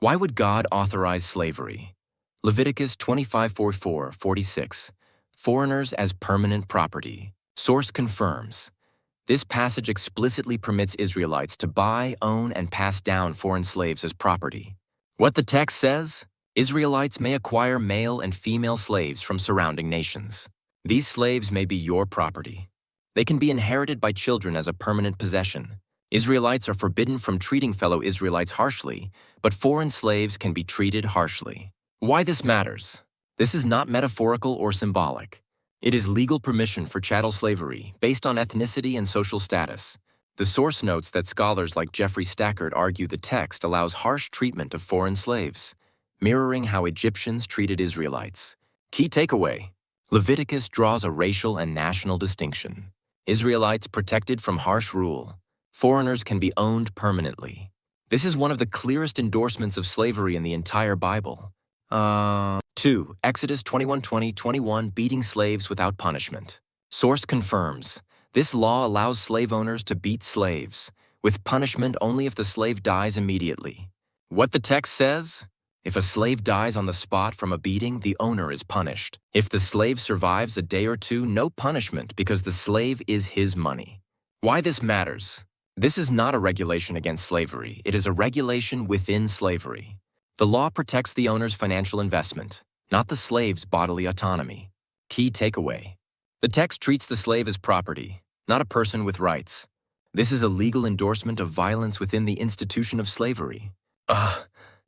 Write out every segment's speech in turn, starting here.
Why would God authorize slavery? Leviticus 25:46. Foreigners as permanent property. Source confirms. This passage explicitly permits Israelites to buy, own, and pass down foreign slaves as property. What the text says? Israelites may acquire male and female slaves from surrounding nations. These slaves may be your property. They can be inherited by children as a permanent possession. Israelites are forbidden from treating fellow Israelites harshly, but foreign slaves can be treated harshly. Why this matters? This is not metaphorical or symbolic. It is legal permission for chattel slavery based on ethnicity and social status. The source notes that scholars like Jeffrey Stackert argue the text allows harsh treatment of foreign slaves, mirroring how Egyptians treated Israelites. Key takeaway: Leviticus draws a racial and national distinction. Israelites protected from harsh rule. Foreigners can be owned permanently. This is one of the clearest endorsements of slavery in the entire Bible. 2. Exodus 21:20-21 beating slaves without punishment. Source confirms. This law allows slave owners to beat slaves, with punishment only if the slave dies immediately. What the text says? If a slave dies on the spot from a beating, the owner is punished. If the slave survives a day or two, no punishment because the slave is his money. Why this matters? This is not a regulation against slavery. It is a regulation within slavery. The law protects the owner's financial investment, not the slave's bodily autonomy. Key takeaway: the text treats the slave as property, not a person with rights. This is a legal endorsement of violence within the institution of slavery.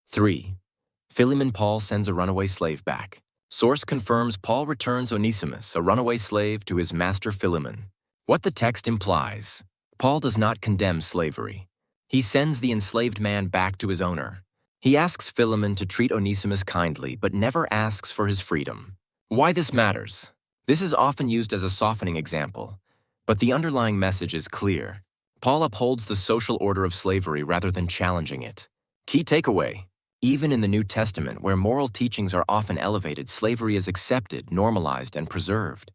3. Philemon Paul sends a runaway slave back. Source confirms Paul returns Onesimus, a runaway slave, to his master Philemon. What the text implies: Paul does not condemn slavery. He sends the enslaved man back to his owner. He asks Philemon to treat Onesimus kindly, but never asks for his freedom. Why this matters? This is often used as a softening example, but the underlying message is clear. Paul upholds the social order of slavery rather than challenging it. Key takeaway: even in the New Testament, where moral teachings are often elevated, slavery is accepted, normalized, and preserved.